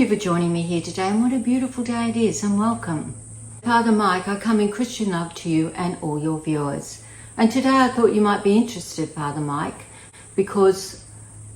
you for joining me here today, and what a beautiful day it is, and welcome. Father Mike, I come in Christian love to you and all your viewers. And today I thought you might be interested, Father Mike, because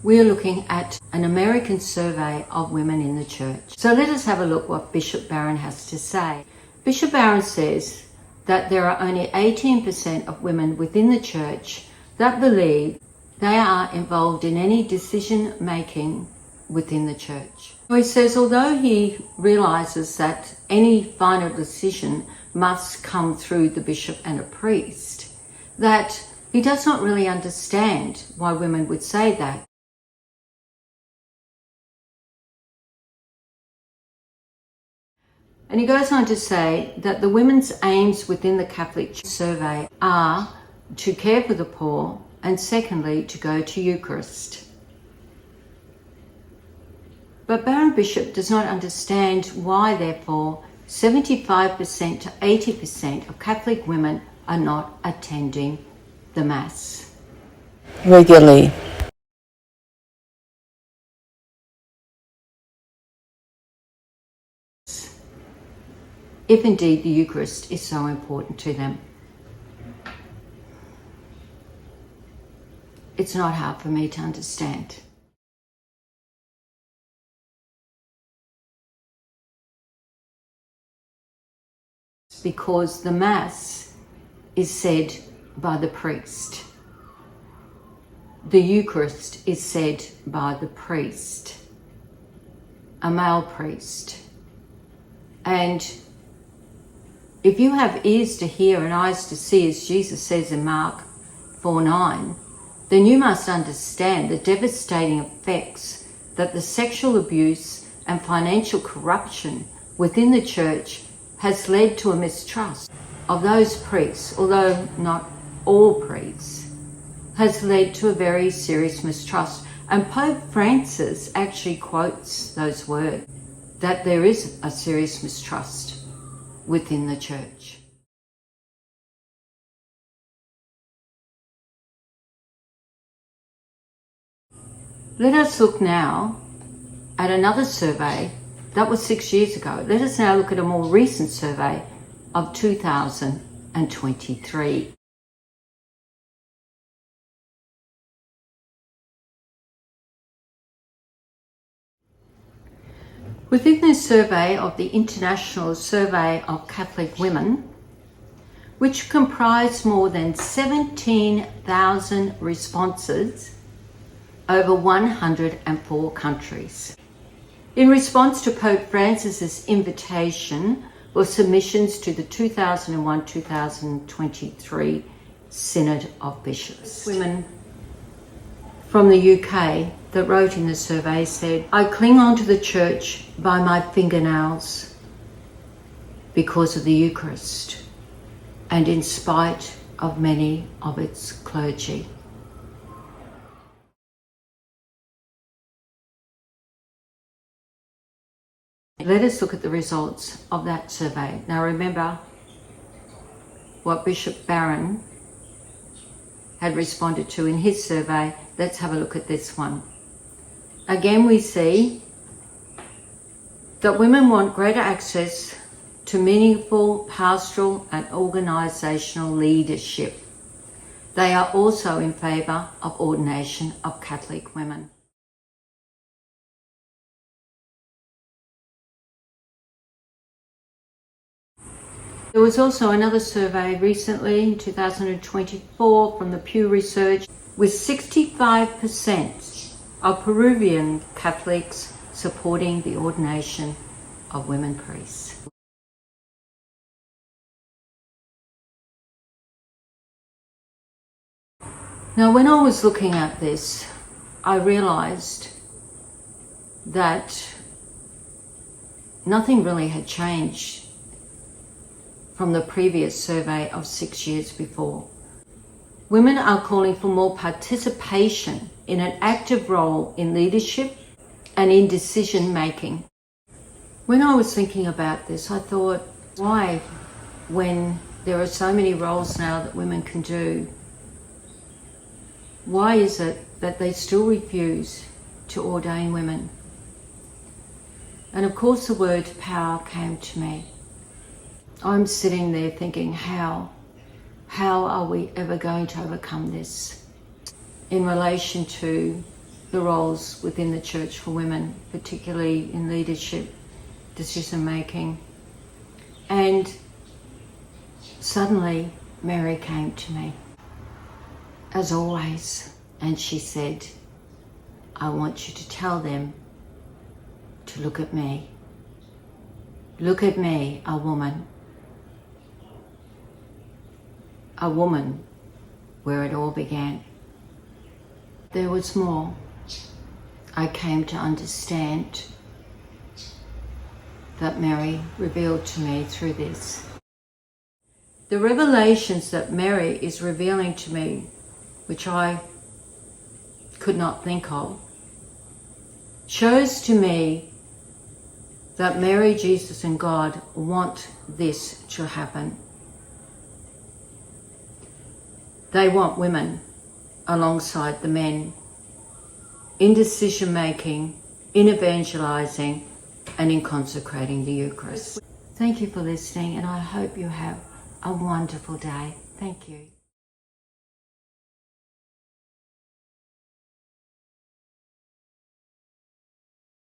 we're looking at an American survey of women in the church. So let us have a look what Bishop Barron has to say. Bishop Barron says that there are only 18% of women within the church that believe they are involved in any decision making within the church. He says although he realizes that any final decision must come through the bishop and a priest, that he does not really understand why women would say that. And he goes on to say that the women's aims within the Catholic survey are to care for the poor and secondly to go to Eucharist. But Baron Bishop does not understand why, therefore, 75% to 80% of Catholic women are not attending the Mass regularly. If indeed the Eucharist is so important to them. It's not hard for me to understand. Because the Mass is said by the priest. The Eucharist is said by the priest, a male priest. And if you have ears to hear and eyes to see, as Jesus says in Mark 4:9, then you must understand the devastating effects that the sexual abuse and financial corruption within the church has led to a mistrust of those priests, although not all priests, has led to a very serious mistrust. And Pope Francis actually quotes those words, that there is a serious mistrust within the church. Let us look now at another survey that was 6 years ago. Let us now look at a more recent survey of 2023. Within this survey of the International Survey of Catholic Women, which comprised more than 17,000 responses over 104 countries. In response to Pope Francis's invitation or submissions to the 2001-2023 Synod of Bishops. Women from the UK that wrote in the survey said, "I cling on to the church by my fingernails because of the Eucharist and in spite of many of its clergy." Let us look at the results of that survey. Now remember what Bishop Barron had responded to in his survey. Let's have a look at this one. Again, we see that women want greater access to meaningful pastoral and organisational leadership. They are also in favour of ordination of Catholic women. There was also another survey recently in 2024 from the Pew Research with 65% of Peruvian Catholics supporting the ordination of women priests. Now, when I was looking at this, I realised that nothing really had changed from the previous survey of 6 years before. Women are calling for more participation in an active role in leadership and in decision making. When I was thinking about this, I thought, why, when there are so many roles now that women can do, why is it that they still refuse to ordain women? And of course the word power came to me. I'm sitting there thinking, how are we ever going to overcome this? In relation to the roles within the church for women, particularly in leadership, decision making. And suddenly Mary came to me, as always, and she said, I want you to tell them to look at me. Look at me, a woman. A woman where it all began. There was more. I came to understand that Mary revealed to me through this. The revelations that Mary is revealing to me, which I could not think of, shows to me that Mary, Jesus and God want this to happen. They want women alongside the men in decision making, in evangelizing, and in consecrating the Eucharist. Thank you for listening, and I hope you have a wonderful day. Thank you.